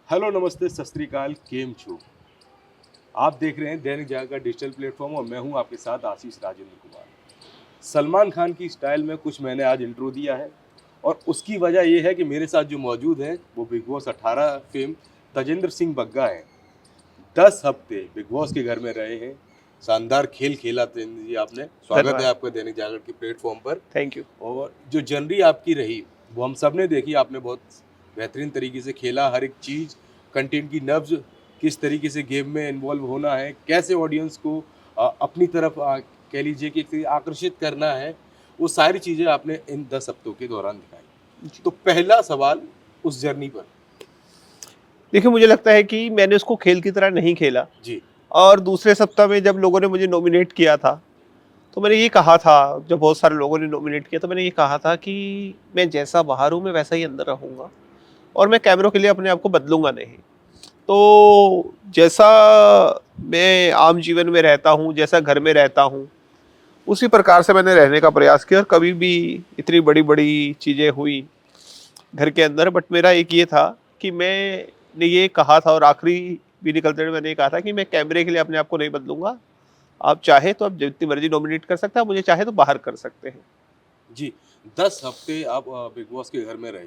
Hello नमस्ते सत श्री अकाल केम छू। आप देख रहे हैं दैनिक जागरण का डिजिटल प्लेटफॉर्म और मैं हूं आपके साथ आशीष राजेंद्र कुमार। सलमान खान की स्टाइल में कुछ मैंने आज इंट्रो दिया है और उसकी वजह यह है कि मेरे साथ जो मौजूद हैं वो big boss 18 fame Tajender Singh Bagga हैं। 10 हफ्ते बिग बॉस के घर में रहे हैं। शानदार खेल खेला तजेंद्र जी आपने। स्वागत है धन्यवाद। आपका दैनिक जागरण के प्लेटफॉर्म पर। Thank you. और जो जनरी आपकी रही वो हम सब ने देखी। आपने बहुत बेहतरीन तरीके से खेला। हर एक चीज़ कंटेंट की नब्ज, किस तरीके से गेम में इन्वॉल्व होना है, कैसे ऑडियंस को अपनी तरफ कह लीजिए कि आकर्षित करना है, वो सारी चीज़ें आपने इन 10 हफ्तों के दौरान दिखाई। तो पहला सवाल उस जर्नी पर। देखिए, मुझे लगता है कि मैंने उसको खेल की तरह नहीं खेला। जी और दूसरे सप्ताह में जब लोगों ने मुझे नॉमिनेट किया था, तो मैंने ये कहा था, जब बहुत सारे लोगों ने नॉमिनेट किया तो मैंने ये कहा था कि मैं जैसा बाहर हूँ मैं वैसा ही अंदर रहूँगा और मैं कैमरों के लिए अपने आप को बदलूंगा नहीं। तो जैसा मैं आम जीवन में रहता हूँ, जैसा घर में रहता हूँ, उसी प्रकार से मैंने रहने का प्रयास किया। और कभी भी इतनी बड़ी बड़ी चीज़ें हुई घर के अंदर, बट मेरा एक ये था कि मैंने ये कहा था और आखिरी भी निकलते हुए मैंने ये कहा था कि मैं कैमरे के लिए अपने आप को नहीं बदलूंगा। आप चाहे तो आप जितनी मर्जी नॉमिनेट कर सकते हैं, आप मुझे चाहे तो बाहर कर सकते हैं। जी। 10 हफ्ते आप बिग बॉस के घर में रहे।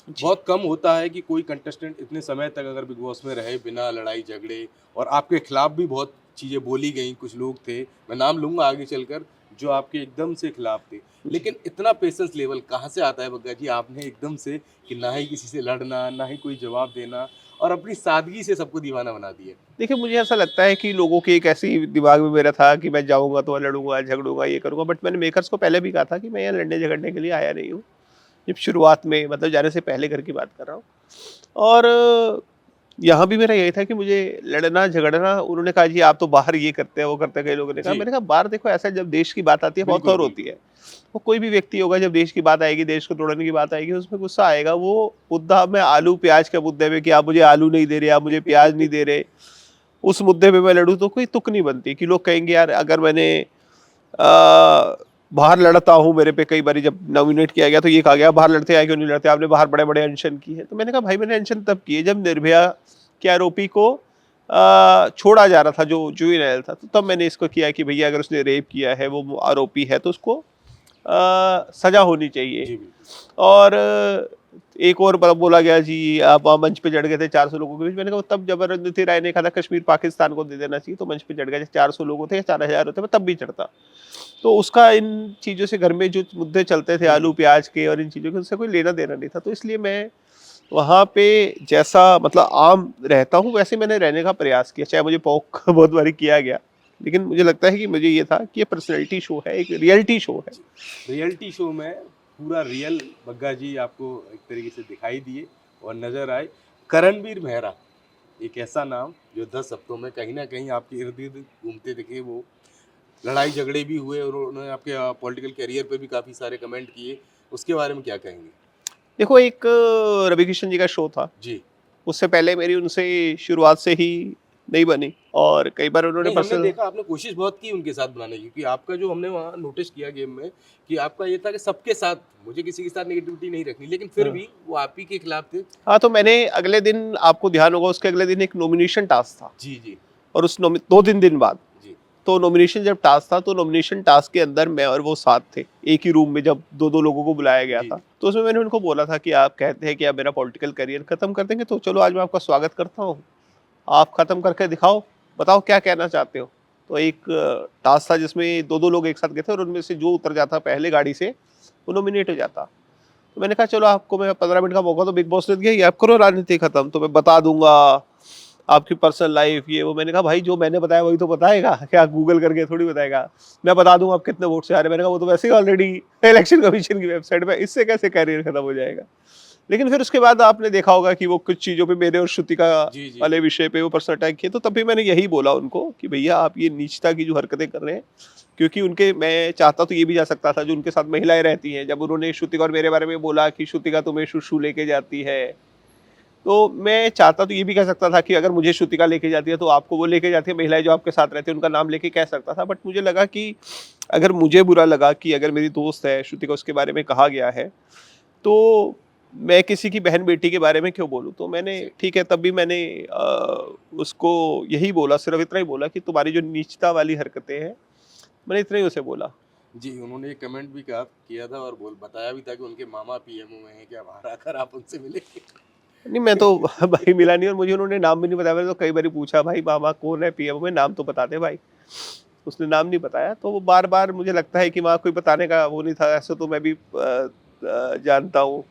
जी। बहुत कम होता है कि कोई कंटेस्टेंट इतने समय तक अगर बिग बॉस में रहे बिना लड़ाई झगड़े, और आपके खिलाफ भी बहुत चीज़ें बोली गई। कुछ लोग थे, मैं नाम लूँगा आगे चलकर, जो आपके एकदम से खिलाफ थे। लेकिन इतना पेशेंस लेवल कहाँ से आता है बग्गा जी आपने एकदम से, कि ना ही किसी से लड़ना, ना ही कोई जवाब देना, और अपनी सादगी से सबको दीवाना बना दिया? देखिए, मुझे ऐसा लगता है कि लोगों के एक ऐसी दिमाग में मेरा था कि मैं जाऊंगा तो लड़ूंगा झगड़ूंगा ये करूंगा, बट मैंने मेकर्स को पहले भी कहा था कि मैं यहाँ लड़ने झगड़ने के लिए आया नहीं हूँ। जब शुरुआत में, मतलब जाने से पहले घर की बात कर रहा हूँ। और यहाँ भी मेरा यही था कि मुझे लड़ना झगड़ना, उन्होंने कहा जी आप तो बाहर ये करते हैं वो करते हैं, कई लोगों ने कहा। जी, मैंने कहा बाहर देखो, ऐसा जब देश की बात आती है बहुत बिल्कुल, और होती बिल्कुल। है। वो कोई भी व्यक्ति होगा, जब देश की बात आएगी, देश को तोड़ने की बात आएगी, उसमें गुस्सा आएगा। वो मुद्दा में आलू प्याज के मुद्दे में कि आप मुझे आलू नहीं दे रहे, आप मुझे प्याज नहीं दे रहे, उस मुद्दे पे मैं लड़ूं तो कोई तुक नहीं बनती। कि लोग कहेंगे यार अगर मैंने बाहर लड़ता हूँ, मेरे पे कई बार जब नॉमिनेट किया गया तो ये कहा गया बाहर लड़ते आए क्यों नहीं लड़ते, आपने बाहर बड़े बड़े अनशन किए। तो मैंने कहा भाई मैंने अनशन तब किए जब निर्भया के आरोपी को छोड़ा जा रहा था, जो जुवेनाइल था। तो तब मैंने इसको किया कि भैया अगर उसने रेप किया है, वो आरोपी है, तो उसको सजा होनी चाहिए। जी, बिल्कुल। और एक और बोला गया जी आप वहाँ मंच पे चढ़ गए थे 400 लोगों के बीच। मैंने कहा तब जबरदस्ती राय ने कहा था कश्मीर पाकिस्तान को दे देना चाहिए, तो मंच पे चढ़ गए। 400 लोग होते या 4000 होते, मैं तब भी चढ़ता। तो उसका इन चीज़ों से, घर में जो मुद्दे चलते थे जी, आलू बिल्कुल। प्याज के और इन चीज़ों के, उनसे कोई लेना देना नहीं था। तो इसलिए मैं वहाँ पे जैसा मतलब आम रहता हूँ वैसे मैंने रहने का प्रयास किया, चाहे मुझे पॉक बहुत बारी किया गया। लेकिन मुझे लगता है कि मुझे ये था कि ये पर्सनैलिटी शो है, एक रियलिटी शो है। जी, रियलिटी शो में पूरा रियल बग्गा जी आपको एक तरीके से दिखाई दिए और नज़र आए। करणवीर मेहरा, एक ऐसा नाम जो 10 हफ्तों में कहीं न कहीं आपके इर्द-गिर्द घूमते दिखे। वो लड़ाई झगड़े भी हुए और उन्होंने आपके पॉलिटिकल करियर पे भी काफ़ी सारे कमेंट किए। उसके बारे में क्या कहेंगे? देखो, एक रवि किशन जी का शो था, जी। उससे पहले मेरी उनसे शुरुआत से ही नहीं बनी। और कई बार उन्होंने नहीं, हमने पर्सनल। देखा आपने कोशिश बहुत की उनके साथ बनाने की, क्योंकि आपका जो हमने वहाँ नोटिस किया गेम में, कि आपका ये था कि सबके साथ, मुझे किसी के साथ नेगेटिविटी नहीं रखनी, लेकिन फिर हाँ। भी वो आप ही के खिलाफ थे। हाँ, तो मैंने अगले दिन, आपको ध्यान होगा, उसके अगले दिन एक नॉमिनेशन टास्क था। जी, जी, और उस दो दिन बाद, जी। तो नॉमिनेशन जब टास्क था, तो नॉमिनेशन टास्क के अंदर मैं और वो साथ थे एक ही रूम में, जब दो दो लोगों को बुलाया गया जी, था। तो उसमें मैंने उनको बोला था कि आप कहते हैं कि आप मेरा पॉलिटिकल करियर खत्म कर देंगे, तो चलो आज मैं आपका स्वागत करता हूँ, आप खत्म करके दिखाओ, बताओ क्या कहना चाहते हो। तो एक टास्क था जिसमें दो दो लोग एक साथ गए थे, और उनमें से जो उतर जाता पहले गाड़ी से वो नॉमिनेट हो जाता। तो मैंने कहा चलो आपको मैं 15 मिनट का मौका, तो बिग बॉस ने दिया, ये आप करो राजनीति खत्म, तो मैं बता दूंगा आपकी पर्सनल लाइफ ये वो। मैंने कहा भाई जो मैंने बताया वही तो बताएगा, क्या गूगल करके थोड़ी बताएगा। मैं बता दूंगा आप कितने वोट से आ रहे हैं। मैंने कहा वो तो वैसे ही ऑलरेडी इलेक्शन कमीशन की वेबसाइट पे, इससे कैसे कैरियर खत्म हो जाएगा। लेकिन फिर उसके बाद आपने देखा होगा कि वो कुछ चीज़ों पे मेरे और श्रुतिका जी, जी, वाले विषय पे वो पर्सनल अटैक किए, तो तब भी मैंने यही बोला उनको कि भैया आप ये नीचता की जो हरकतें कर रहे हैं, क्योंकि उनके, मैं चाहता तो ये भी जा सकता था, जो उनके साथ महिलाएं रहती हैं, जब उन्होंने श्रुतिका और मेरे बारे में बोला कि श्रुतिका तुम्हें शुशु लेके जाती है, तो मैं चाहता तो ये भी कह सकता था कि अगर मुझे श्रुतिका लेके जाती है तो आपको वो लेके जाती है, महिलाएं जो आपके साथ रहती है उनका नाम लेके कह सकता था। बट मुझे लगा कि अगर मुझे बुरा लगा कि अगर मेरी दोस्त है श्रुतिका, उसके बारे में कहा गया है, तो मैं किसी की बहन बेटी के बारे में क्यों बोलूँ? तो मैंने ठीक है, तब भी मैंने उसको यही बोला, सिर्फ़ इतना ही बोला कि तुम्हारी जो नीचता वाली हरकतें हैं, मैंने इतना ही उसे बोला। जी, उन्होंने एक कमेंट भी कहा किया था और बताया भी था कि उनके मामा पीएमओ में हैं, क्या बाहर आकर आप उनसे मिले? नहीं, मैं तो भाई मिला नहीं और मुझे उन्होंने नाम भी नहीं बताया। मैंने तो कई बारी पूछा, भाई मामा कौन है पीएमओ में, नाम तो बता दे भाई। उसने नाम नहीं बताया, तो वो बार-बार मुझे लगता है कि वहाँ कोई बताने का वो नहीं था, ऐसे तो मैं भी जानता हूँ।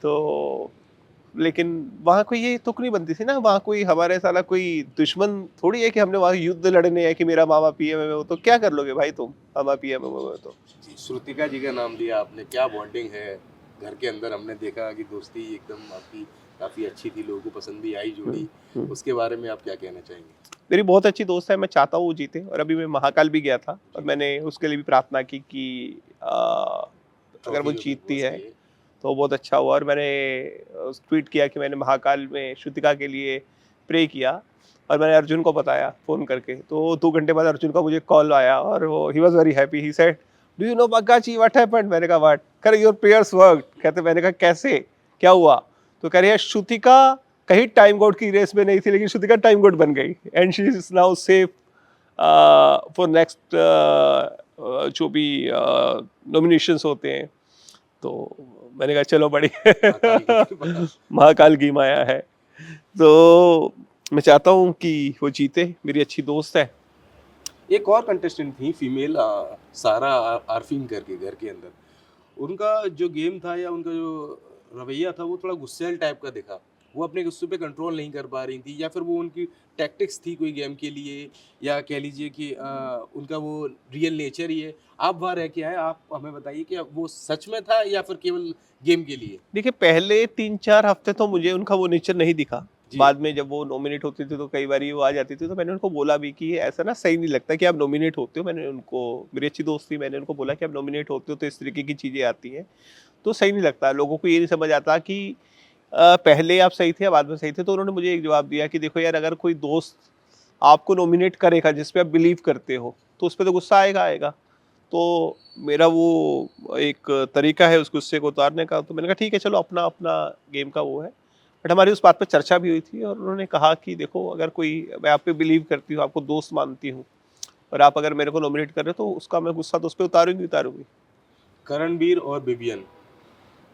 तो लेकिन वहाँ कोई ये तुक नहीं बनती थी ना, वहाँ कोई हमारे साला कोई दुश्मन थोड़ी है कि हमने वहाँ युद्ध लड़ने है कि मेरा मामा पीएम है, वो तो क्या कर लोगे भाई तुम, मामा पीएम है वो तो। जी, श्रुतिका जी का नाम लिया आपने, क्या बॉन्डिंग है घर के अंदर? हमने देखा कि दोस्ती एकदम आपकी काफ़ी अच्छी थी, लोगों को पसंद भी आई जोड़ी। हुँ। उसके बारे में आप क्या कहना चाहेंगे? मेरी बहुत अच्छी दोस्त है, मैं चाहता हूँ वो जीते और अभी मैं महाकाल भी गया था और जी, मैंने उसके लिए भी प्रार्थना की कि अगर वो ट्रॉफी जो बिग जीतती बॉस है की है। तो बहुत अच्छा हुआ और मैंने ट्वीट किया कि मैंने महाकाल में श्रुतिका के लिए प्रे किया और मैंने अर्जुन को बताया फ़ोन करके। तो 2 घंटे बाद अर्जुन का मुझे कॉल आया और वो he was very happy, he said, "do you know Baggachi what happened?" मैंने कहा व्हाट? कह रहे योर प्रेयर्स वर्क्ड। कहते मैंने कहा कैसे? क्या हुआ? तो कह रही है श्रुतिका कहीं टाइम गॉड की रेस में नहीं थी लेकिन श्रुतिका टाइम गॉड बन गई and she is now safe for next जो भी नॉमिनेशंस होते हैं। तो मैंने कहा चलो महाकाल की बढ़िया कृपा। महाकाल की माया है। तो मैं चाहता हूँ कि वो जीते, मेरी अच्छी दोस्त है। एक और कंटेस्टेंट थी फीमेल, सारा आरफीन करके घर के अंदर। उनका जो गेम था या उनका जो रवैया था वो थोड़ा गुस्सैल टाइप का दिखा। वो अपने गुस्से पे कंट्रोल नहीं कर पा रही थी या फिर वो उनकी टैक्टिक्स थी कोई गेम के लिए, या कह लीजिए कि उनका वो रियल नेचर ही है। आप वहाँ रह के आए, आप हमें बताइए कि वो सच में था या फिर केवल गेम के लिए? देखिए पहले 3-4 हफ्ते तो मुझे उनका वो नेचर नहीं दिखा। जी, बाद में जब वो नॉमिनेट होती थी तो कई बारी वो आ जाती थी तो मैंने उनको बोला भी कि ऐसा ना सही नहीं लगता कि आप नॉमिनेट होते हो। मैंने उनको, मेरी अच्छी दोस्त थी, मैंने उनको बोला कि आप नॉमिनेट होते हो तो इस तरीके की चीज़ें आती हैं, तो सही नहीं लगता। लोगों को ये नहीं समझ आता कि पहले आप सही थे या बाद में सही थे। तो उन्होंने मुझे एक जवाब दिया कि देखो यार, अगर कोई दोस्त आपको नॉमिनेट करेगा जिस पे आप बिलीव करते हो, तो उस पे तो गुस्सा आएगा आएगा। तो मेरा वो एक तरीका है उस गुस्से को उतारने का। तो मैंने कहा ठीक है चलो, अपना-अपना गेम का वो है। बट हमारी उस बात पे चर्चा भी हुई थी और उन्होंने कहा कि देखो, अगर कोई, मैं आप पे बिलीव करती हूँ, आपको दोस्त मानती हूँ और आप अगर मेरे को नॉमिनेट कर रहे हो तो उसका मैं गुस्सा तो उस पे उतारूँगी उतारूँगी। करणवीर और विवियन,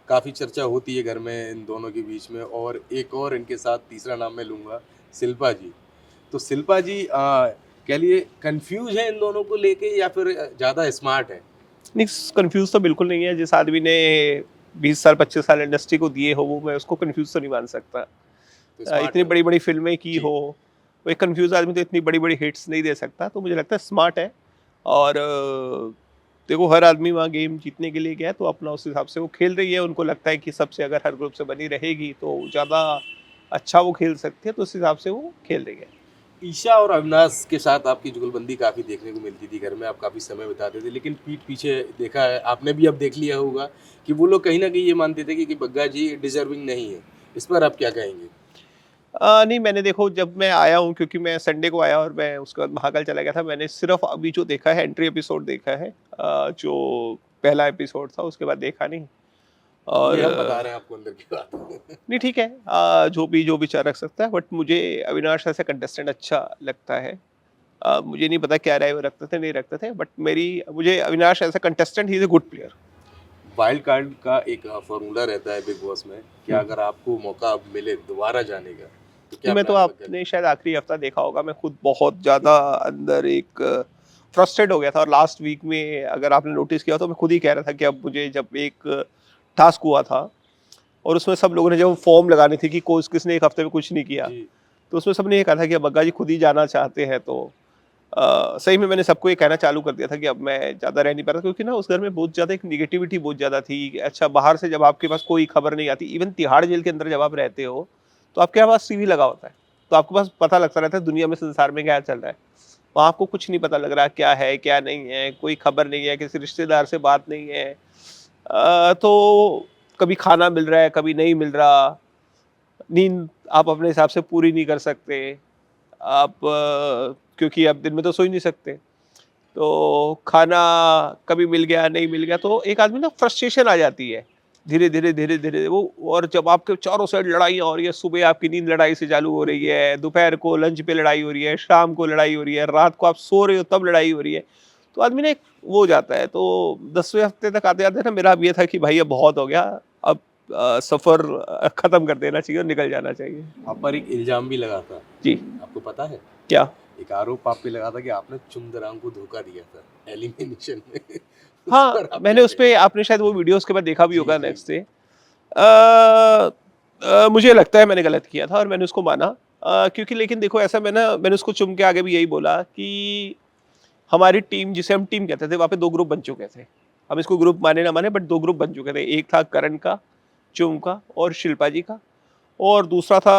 काफ़ी चर्चा होती है घर में इन दोनों के बीच में, और एक और इनके साथ तीसरा नाम मैं लूँगा, शिल्पा जी। तो शिल्पा जी कह लिए कन्फ्यूज़ हैं इन दोनों को लेके या फिर ज़्यादा स्मार्ट हैं? नहीं, कन्फ्यूज़ तो बिल्कुल नहीं है। जिस आदमी ने 20 साल 25 साल इंडस्ट्री को दिए हो, वो मैं उसको कन्फ्यूज़ तो नहीं मान सकता। तो स्मार्ट इतनी है वो। बड़ी-बड़ी फ़िल्में की जी। हो, वो एक कन्फ्यूज़ आदमी तो इतनी बड़ी-बड़ी हिट्स नहीं दे सकता। तो मुझे लगता है स्मार्ट है और देखो, हर आदमी वहाँ गेम जीतने के लिए गया है तो अपना उस हिसाब से वो खेल रही है। उनको लगता है कि सबसे अगर हर ग्रुप से बनी रहेगी तो ज़्यादा अच्छा वो खेल सकती है, तो उस हिसाब से वो खेल रही है। ईशा और अविनाश के साथ आपकी जुगलबंदी काफ़ी देखने को मिलती थी घर में, आप काफ़ी समय बिताते थे। लेकिन पीठ पीछे देखा है, आपने भी अब देख लिया होगा कि वो लोग कहीं न कहीं ये मानते थे कि बग्गा जी डिज़र्विंग नहीं है। इस पर आप क्या कहेंगे? नहीं, मैंने देखो, जब मैं आया हूँ, क्योंकि मैं संडे को आया और मैं उसके बाद महाकाल चला गया था, मैंने सिर्फ़ अभी जो देखा है एंट्री एपिसोड देखा है, जो पहला एपिसोड था उसके बाद देखा नहीं। और ये हम बता रहे हैं आपको अंदर की बात। नहीं ठीक है, जो विचार रख सकता है, बट मुझे अविनाश ऐसा कंटेस्टेंट अच्छा लगता है। मुझे नहीं पता क्या राय वो रखते थे नहीं रखते थे, बट मेरी, मुझे Avinash as a contestant he is a good player. Wild card का एक फ़ॉर्मूला रहता है बिग बॉस में कि हुँ। अगर आपको मौका अब मिले दोबारा जाने का, तो नहीं, क्या मैं तो, प्लान है बग्गा जी? आपने शायद आखिरी हफ्ता देखा होगा, मैं खुद बहुत ज़्यादा अंदर एक फ्रस्ट्रेट हो गया था और लास्ट वीक में अगर आपने नोटिस किया तो मैं खुद ही कह रहा था कि अब मुझे, जब एक टास्क हुआ था और उसमें सब लोगों ने जब फॉर्म लगानी थी कि कोच किसने 1 हफ्ते में कुछ नहीं किया, जी, तो उसमें सबने ये कहा था कि अब बग्गा जी खुद ही जाना चाहते हैं। तो सही में मैंने सबको ये कहना चालू कर दिया था कि अब मैं ज़्यादा रह नहीं पा रहा, क्योंकि ना उस घर में बहुत ज़्यादा एक नेगेटिविटी बहुत ज़्यादा थी। अच्छा, बाहर से जब आपके पास कोई खबर नहीं आती, इवन तिहाड़ जेल के अंदर जब आप रहते हो, तो आपके पास टीवी लगा होता है, तो आपके पास पता लगता रहता है दुनिया में, संसार में क्या चल रहा है। वहाँ आपको कुछ नहीं पता लग रहा क्या है क्या नहीं है, कोई खबर नहीं है, किसी रिश्तेदार से बात नहीं है। तो कभी खाना मिल रहा है, कभी नहीं मिल रहा, नींद आप अपने हिसाब से पूरी नहीं कर सकते। आप क्योंकि आप दिन में तो सो ही नहीं सकते। तो खाना कभी मिल गया, नहीं मिल गया, तो एक आदमी ना फ्रस्ट्रेशन आ जाती है। धीरे धीरे धीरे धीरे वो, और जब आपके चारों साइड लड़ाइयाँ हो रही है, सुबह आपकी नींद लड़ाई से चालू हो रही है, दोपहर को लंच पे लड़ाई हो रही है, शाम को लड़ाई हो रही है, रात को आप सो रहे हो तब लड़ाई हो रही है, तो आदमी ना एक वो हो जाता है। तो 10वें हफ्ते तक आते आते ना मेरा अब ये था कि भाई अब बहुत हो गया, अब सफर खत्म कर देना चाहिए और निकल जाना चाहिए। आप पर एक इल्जाम भी लगा था, जी। आपको पता है? क्या? एक आरोप आप पे लगा था कि आपने चुंदराम को धोखा दिया था एलिमिनेशन में। उस हाँ, पर आप मैंने क्या उस पे, आपने शायद वो वीडियो उसके बाद देखा भी जी, होगा जी। Next day. मुझे लगता है मैंने गलत किया था और मैंने उसको माना, क्योंकि लेकिन देखो ऐसा, मैंने उसको चुम के आगे भी यही बोला कि हमारी टीम, जिसे हम टीम कहते थे, वहाँ पे 2 ग्रुप बन चुके थे। हम इसको ग्रुप माने ना माने, बट 2 ग्रुप बन चुके थे। एक था करण का, चुम का और शिल्पा जी का, और दूसरा था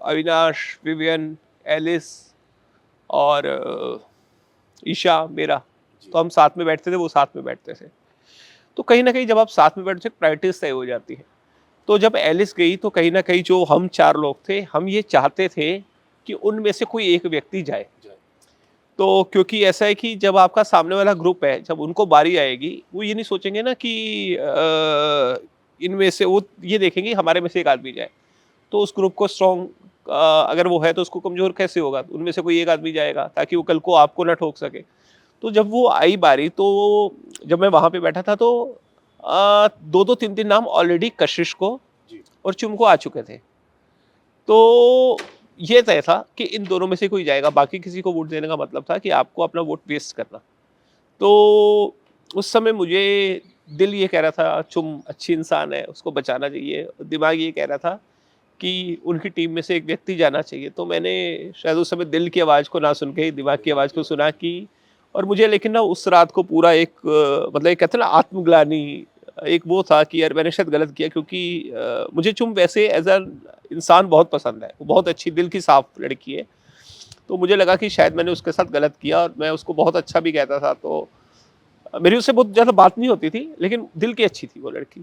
अविनाश, विवियन, एलिस और ईशा मेरा। जी। तो हम साथ में बैठते थे, वो साथ में बैठते थे। तो कहीं न कहीं जब आप साथ में बैठते थे, प्रैक्टिस तय हो जाती है। तो जब एलिस गई तो कहीं न कहीं जो हम 4 लोग थे, हम ये चाहते थे कि उनमें से कोई एक व्यक्ति जाए। जाए। तो क्योंकि ऐसा है कि जब आपका सामने वाला ग्रुप है, जब उनको बारी आएगी, वो ये नहीं सोचेंगे ना कि इनमें से वो ये देखेंगे हमारे में से एक आदमी जाए। तो उस ग्रुप को स्ट्रॉन्ग, अगर वो है तो उसको कमज़ोर कैसे होगा? उनमें से कोई एक आदमी जाएगा ताकि वो कल को आपको ना ठोक सके। तो जब वो आई बारी, तो जब मैं वहाँ पे बैठा था तो 2-2 3-3 नाम ऑलरेडी कशिश को जी। और चुम को आ चुके थे। तो ये तय था कि इन दोनों में से कोई जाएगा, बाकी किसी को वोट देने का मतलब था कि आपको अपना वोट वेस्ट करना। तो उस समय मुझे दिल ये कह रहा था चुम अच्छी इंसान है, उसको बचाना चाहिए। दिमाग ये कह रहा था कि उनकी टीम में से एक व्यक्ति जाना चाहिए। तो मैंने शायद उस समय दिल की आवाज़ को ना सुन के दिमाग की आवाज़ को सुना कि, और मुझे लेकिन ना उस रात को पूरा एक मतलब एक कहते हैं ना आत्मग्लानि, एक वो था कि यार मैंने शायद गलत किया, क्योंकि मुझे चुम वैसे एज़ अ इंसान बहुत पसंद है। वो बहुत अच्छी दिल की साफ लड़की है। तो मुझे लगा कि शायद मैंने उसके साथ गलत किया, और मैं उसको बहुत अच्छा भी कहता था। तो मेरी उससे बहुत ज़्यादा बात नहीं होती थी, लेकिन दिल की अच्छी थी वो लड़की।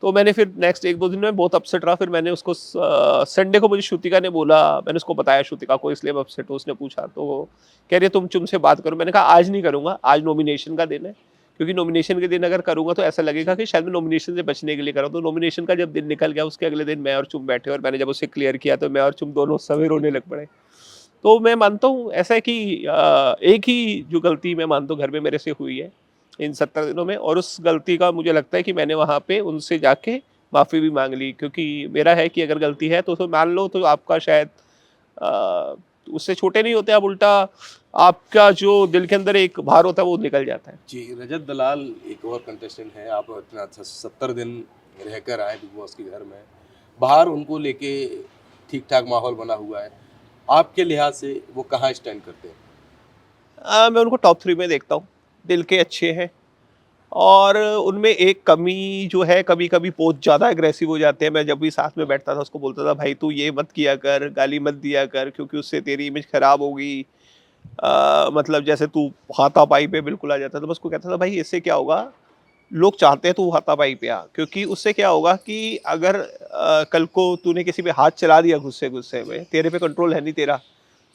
तो मैंने फिर नेक्स्ट 1-2 दिन में बहुत अपसेट रहा। फिर मैंने उसको संडे को मुझे श्रुतिका ने बोला, मैंने उसको बताया श्रुतिका को, इसलिए मैं अपसेट हूँ। उसने पूछा तो वो कह रही है तुम चुम से बात करो। मैंने कहा आज नहीं करूँगा, आज नॉमिनेशन का दिन है, क्योंकि नॉमिनेशन के दिन अगर करूँगा तो ऐसा लगेगा कि शायद मैं नॉमिनेशन से बचने के लिए कर रहा हूँ। तो नॉमिनेशन का जब दिन निकल गया, उसके अगले दिन मैं और चुम बैठे, और मैंने जब उसे क्लियर किया तो मैं और चुम दोनों उस समय रोने लग पड़े। तो मैं मानता हूँ ऐसा है कि एक ही जो गलती मैं मानता हूँ घर में मेरे से हुई है इन 70 दिनों में, और उस गलती का मुझे लगता है कि मैंने वहाँ पे उनसे जाके माफ़ी भी माँग ली, क्योंकि मेरा है कि अगर गलती है तो मान लो, तो आपका शायद उससे छोटे नहीं होते आप, उल्टा आपका जो दिल के अंदर एक भार होता है वो निकल जाता है। जी, रजत दलाल एक और कंटेस्टेंट है। आप इतना 70 दिन रहकर आए बिग बॉस के घर में, बाहर उनको लेके ठीक-ठाक माहौल बना हुआ है। आपके लिहाज से वो कहाँ स्टैंड करते हैं? मैं उनको टॉप 3 में देखता हूँ। दिल के अच्छे हैं, और उनमें एक कमी जो है, कभी-कभी बहुत ज़्यादा एग्रेसिव हो जाते हैं। मैं जब भी साथ में बैठता था उसको बोलता था भाई तू ये मत किया कर, गाली मत दिया कर, क्योंकि उससे तेरी इमेज खराब होगी। मतलब जैसे तू हाथापाई पे बिल्कुल आ जाता है, तो मैं उसको कहता था भाई इससे क्या होगा, लोग चाहते हैं तू हाथापाई पे आ, क्योंकि उससे क्या होगा कि अगर कल को तूने किसी पे हाथ चला दिया गुस्से-गुस्से में, तेरे पे कंट्रोल है नहीं तेरा,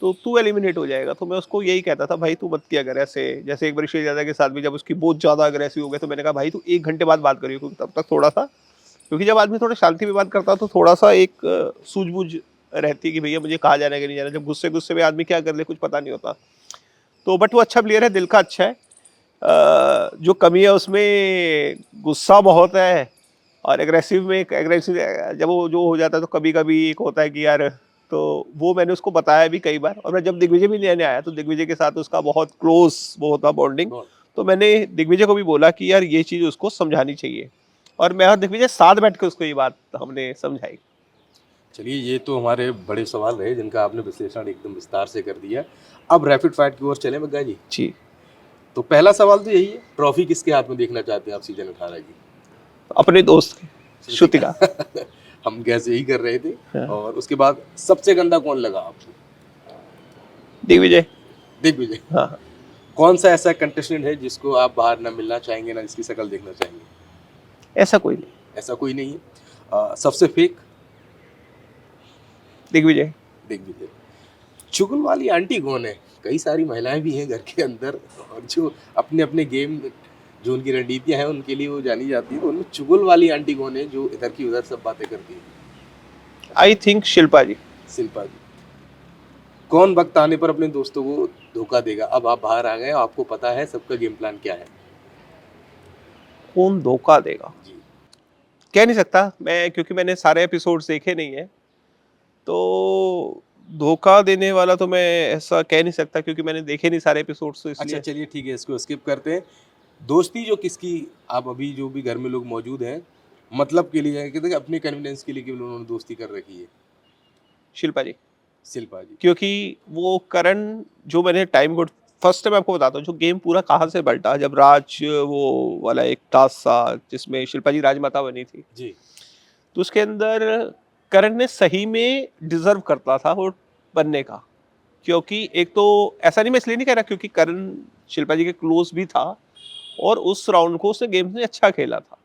तो तू एलिमिनेट हो जाएगा। तो मैं उसको यही कहता था भाई तू मत किया कर ऐसे। जैसे एक बार शेरज़ादा के साथ भी जब उसकी बहुत ज़्यादा अग्रेसिव हो गए, तो मैंने कहा भाई तू 1 घंटे बाद बात करियो, क्योंकि तब तक थोड़ा-सा, क्योंकि जब आदमी थोड़ा शांति में बात करता है तो थोड़ा-सा एक सूझबूझ रहती है कि भैया मुझे कहाँ जाना है कि नहीं जाना। जब गुस्से-गुस्से में आदमी क्या कर ले कुछ पता नहीं होता। तो बट वो अच्छा प्लेयर है, दिल का अच्छा है। जो कमी है उसमें गुस्सा बहुत है, और एग्रेसिव में एक एग्रेसिव जब वो जो हो जाता है तो कभी-कभी एक होता है कि यार, तो वो मैंने उसको बताया भी कई बार। और मैं जब दिग्विजय भी नया-नया आया तो दिग्विजय के साथ उसका बहुत क्लोज़ वो था बॉन्डिंग। बहुत। तो मैंने दिग्विजय को भी बोला कि यार ये चीज़ उसको समझानी चाहिए, और मैं और दिग्विजय साथ बैठ के उसको ये बात हमने समझाई। चलिए, ये तो हमारे बड़े सवाल रहे जिनका आपने विश्लेषण एकदम विस्तार से कर दिया। अब रैपिड फायर की ओर चलें बग्गा जी। जी। तो पहला सवाल तो यही है, ट्रॉफी किसके हाथ में देखना चाहते हैं आप सीजन 18 की? अपने दोस्त श्रुतिका। हम गैस यही कर रहे थे। हाँ। और उसके बाद सबसे गंदा कौन लगा आपको? दिग्विजय। दिग्विजय। हाँ, हाँ। कौन सा ऐसा कंटेस्टेंट है जिसको आप बाहर ना मिलना चाहेंगे, ना जिसकी शक्ल देखना चाहेंगे? ऐसा कोई नहीं। ऐसा कोई नहीं है। सबसे फेक? दिग्विजय। दिग्विजय। चुगल वाली आंटी कौन है? कई सारी महिलाएं भी हैं घर के अंदर और जो अपने अपने गेम जो उनकी रणनीतियां हैं उनके लिए वो जानी जाती है। तो उनमें चुगल वाली आंटी कौन है जो इधर की उधर सब बातें करती है? आई थिंक शिल्पा जी। शिल्पा जी। कौन वक्त आने पर अपने दोस्तों को धोखा देगा? अब आप बाहर आ गए, आपको पता है सबका गेम प्लान क्या है। कौन धोखा देगा? जी। कह नहीं सकता मैं, क्योंकि मैंने सारे एपिसोड्स देखे नहीं है, तो धोखा देने वाला तो मैं ऐसा कह नहीं सकता, क्योंकि मैंने देखे नहीं सारे एपिसोड्स, तो अच्छा इसलिए। चलिए ठीक है, इसको स्किप करते हैं। दोस्ती जो किसकी, आप अभी जो भी घर में लोग मौजूद हैं, मतलब के लिए है कि देखिए अपने कन्वीनियंस के लिए केवल उन्होंने दोस्ती कर रखी है? शिल्पा जी। शिल्पा जी। क्योंकि वो करण, जो मैंने टाइम कोड, फर्स्ट टाइम आपको बताता हूँ, जो गेम पूरा कहाँ से पलटा, जब राज वो वाला एक टास्क था जिसमें शिल्पा जी राजमाता बनी थी, जी। तो उसके अंदर करण ने सही में डिजर्व करता था वो बनने का। क्योंकि एक तो ऐसा नहीं, मैं इसलिए नहीं कह रहा क्योंकि करण शिल्पा जी के क्लोज भी था, और उस राउंड को उसने गेम्स में अच्छा खेला था,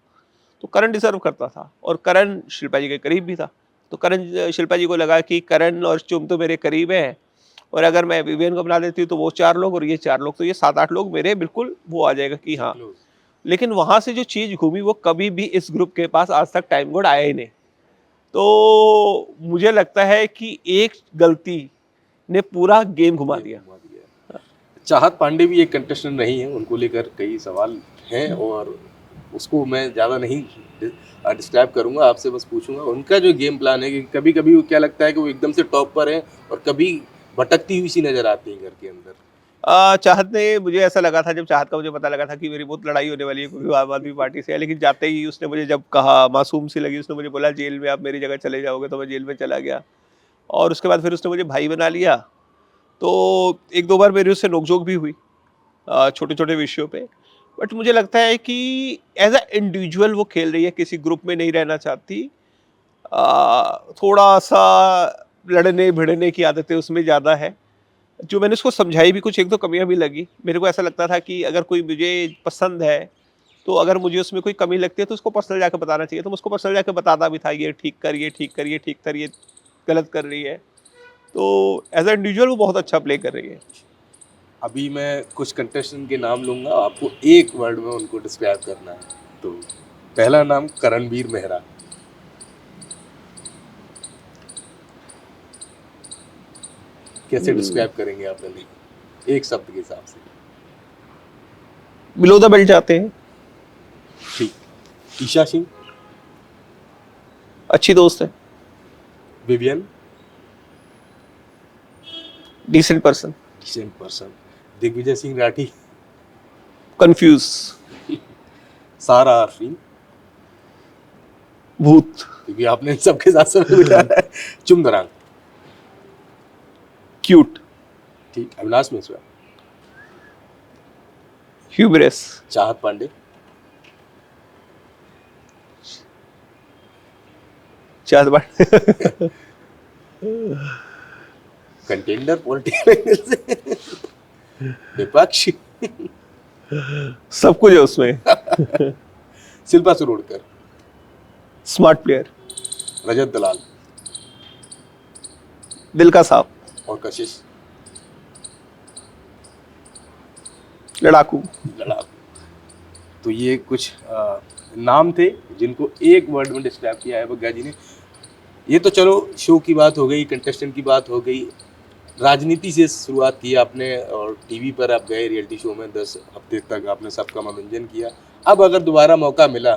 तो करण डिजर्व करता था, और करण शिल्पा जी के करीब भी था। तो करण, शिल्पा जी को लगा कि करण और चुम तो मेरे करीब है, और अगर मैं विवियन को बना देती हूँ तो वो 4 लोग और ये 4 लोग, तो ये 7-8 लोग मेरे बिल्कुल वो आ जाएगा कि जी हाँ। क्लोज। लेकिन वहां से जो चीज घूमी, वो कभी भी इस ग्रुप के पास आज तक टाइम कोड आया ही नहीं। तो मुझे लगता है कि एक गलती ने पूरा गेम घुमा गेम दिया। घुमा दिया है। चाहत पांडे भी एक कंटेस्टेंट रही हैं, उनको लेकर कई सवाल हैं और उसको मैं ज़्यादा नहीं डिस्क्राइब करूंगा, आपसे बस पूछूंगा उनका जो गेम प्लान है कि कभी कभी वो क्या लगता है कि वो एकदम से टॉप पर है और कभी भटकती हुई सी नजर आती है घर के अंदर। चाहत ने, मुझे ऐसा लगा था जब चाहत का मुझे पता लगा था कि मेरी बहुत लड़ाई होने वाली है क्योंकि आम आदमी पार्टी से है, लेकिन जाते ही उसने मुझे जब कहा, मासूम सी लगी, उसने मुझे बोला जेल में आप मेरी जगह चले जाओगे, तो मैं जेल में चला गया। और उसके बाद फिर उसने मुझे भाई बना लिया। तो एक दो बार मेरी उससे नोकझोंक भी हुई छोटे छोटे विषयों पे। बट मुझे लगता है कि एज अ इंडिविजुअल वो खेल रही है, किसी ग्रुप में नहीं रहना चाहती। थोड़ा सा लड़ने भिड़ने की आदतें उसमें ज़्यादा है, जो मैंने उसको समझाई भी, कुछ एक दो कमियां भी लगी। मेरे को ऐसा लगता था कि अगर कोई मुझे पसंद है, तो अगर मुझे उसमें कोई कमी लगती है तो उसको पर्सनल जाकर बताना चाहिए, तो मैं उसको पर्सनल जाकर बताता भी था, ये ठीक कर, ये ठीक कर, ये ठीक कर, ये गलत कर रही है। तो एज अ इंडिविजुअल वो बहुत अच्छा प्ले कर रही है। अभी मैं कुछ कंटेस्टेंट के नाम लूंगा, आपको एक वर्ड में उनको डिस्क्राइब करना है। तो पहला नाम करणवीर मेहरा। कैसे डिस्क्राइब करेंगे आप इन्हें एक शब्द के हिसाब से? बिलो द बेल्ट जाते हैं, ठीक। ईशा सिंह। अच्छी दोस्त है, Vivian. Decent person, decent person. Digvijay Singh Rathee. Confuse, Sara Afreen, भूत, क्योंकि आपने इन सबके साथ समय बिताया है। चुमदरांग। क्यूट, ठीक। अविनाश मिश्रा। ह्यूमरस, चाहत पांडे। चार बार कंटेंडर पॉलिटिकल से। विपक्ष। सब कुछ है उसमें। शिल्पा सुरोड़कर। स्मार्ट प्लेयर, रजत दलाल। दिल का साफ, और कशिश। लड़ाकू। लड़ाकू। तो ये कुछ नाम थे जिनको एक वर्ड में डिस्क्राइब किया है बग्गा जी ने। ये तो चलो शो की बात हो गई, कंटेस्टेंट की बात हो गई। राजनीति से शुरुआत की आपने और टीवी पर आप गए, रियलिटी शो में 10 हफ्ते तक आपने सबका मनोरंजन किया। अब अगर दोबारा मौका मिला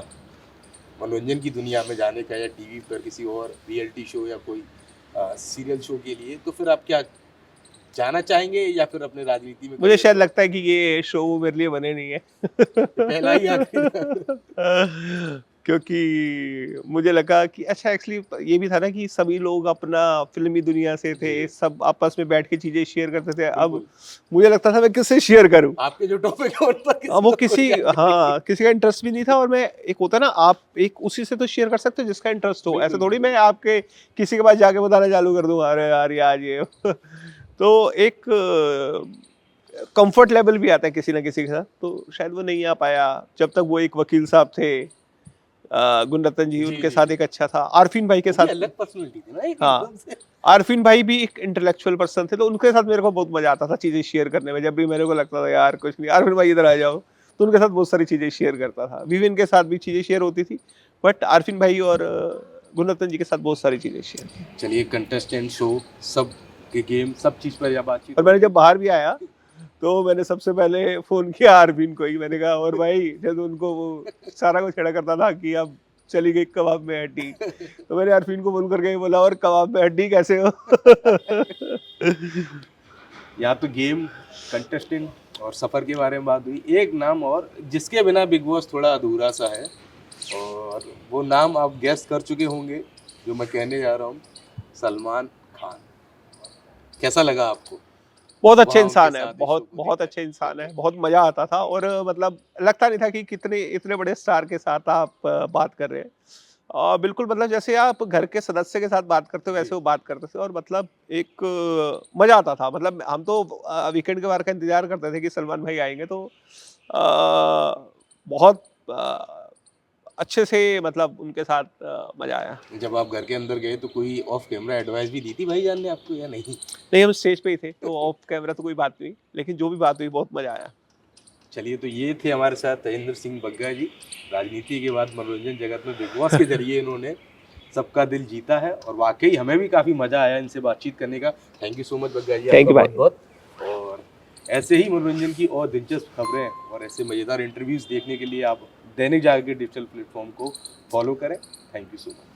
मनोरंजन की दुनिया में जाने का, या टीवी पर किसी और रियलिटी शो या कोई सीरियल शो के लिए, तो फिर आप क्या जाना चाहेंगे या फिर अपने राजनीति में? मुझे शायद लगता है कि ये शो मेरे लिए बने नहीं है। पहला ही आखिरी। क्योंकि मुझे लगा कि अच्छा, एक्चुअली ये भी था ना कि सभी लोग अपना फिल्मी दुनिया से थे, सब आपस में बैठ के चीजें शेयर करते थे। अब मुझे लगता था मैं किससे शेयर करूं। आपके जो टॉपिक है उन पर अब वो किसी, हाँ, किसी का इंटरेस्ट भी नहीं था। और मैं, एक होता है ना, आप एक उसी से तो शेयर कर सकते हो जिसका इंटरेस्ट हो। ऐसा थोड़ी मैं आपके किसी के पास जाके बताना चालू कर दूंगा, अरे यार ये आज ये तो एक कंफर्ट लेवल भी आता है किसी ना किसी के साथ, तो शायद वो नहीं आ पाया। जब तक वो एक वकील साहब थे, गुणरत्न जी, उनके साथ एक अच्छा था। आरफीन भाई के साथ, अलग पर्सनालिटी थी ना एक हाँ, एकदम से। आरफीन भाई भी एक इंटेलेक्चुअल पर्सन थे, तो उनके साथ मेरे को बहुत मजा आता था चीजें शेयर करने में। जब भी मेरे को लगता था यार कुछ नहीं, आरफीन भाई इधर आ जाओ, तो उनके साथ बहुत सारी चीज़ें शेयर करता था। विवेन के साथ भी चीज़ें शेयर होती थी, बट आरफिन भाई और गुणरत्न जी के साथ बहुत सारी चीज़ें शेयर की। चलिए, कंटेस्टेंट शो, सब के गेम, सब चीज़ पर या बातचीत और हो मैंने रही जब बाहर भी आया तो मैंने सबसे पहले फ़ोन किया आरफिन को ही। मैंने कहा, और भाई जब उनको वो सारा कुछ खड़ा करता था कि अब चली गई कबाब में हड्डी, है। तो मैंने आरफिन को फ़ोन करके ही बोला, और कबाब में हड्डी कैसे हो? यहाँ तो गेम, कंटेस्टेंट और सफ़र के बारे में बात हुई। एक नाम और जिसके बिना बिग बॉस थोड़ा अधूरा सा है, और वो नाम आप गेस कर चुके होंगे जो मैं कहने जा रहा हूँ, सलमान खान। कैसा लगा आपको बहुत अच्छे वहाँ उनके इंसान है, साथ इस शो बहुत को बहुत देखकर? अच्छे इंसान है, बहुत मज़ा आता था। और मतलब लगता नहीं था कि कितने इतने बड़े स्टार के साथ आप बात कर रहे हैं। बिल्कुल, मतलब जैसे आप घर के सदस्य के साथ बात करते हो जी। वैसे वो बात करते थे, और मतलब एक मज़ा आता था। मतलब हम तो वीकेंड के बार का इंतज़ार करते थे कि सलमान भाई आएँगे, तो बहुत अच्छे से मतलब उनके साथ मज़ा आया। जब आप घर के अंदर गए तो कोई ऑफ कैमरा एडवाइस भी दी थी भाईजान ने आपको या नहीं? नहीं, हम स्टेज पे ही थे, तो ऑफ कैमरा तो कोई बात नहीं, लेकिन जो भी बात हुई बहुत मज़ा आया। चलिए, तो ये थे हमारे साथ तजिंदर सिंह बग्गा जी। राजनीति के बाद मनोरंजन जगत में बिग बॉस के जरिए इन्होंने सबका दिल जीता है, और वाकई हमें भी काफ़ी मज़ा आया इनसे बातचीत करने का। Thank you so much Bagga ji, thank आपका यू भाई। बहुत बहुत। और ऐसे ही मनोरंजन की और दिलचस्प खबरें और ऐसे मज़ेदार इंटरव्यूज़ देखने के लिए आप दैनिक जागरण के डिजिटल प्लेटफॉर्म को फॉलो करें। Thank you so much.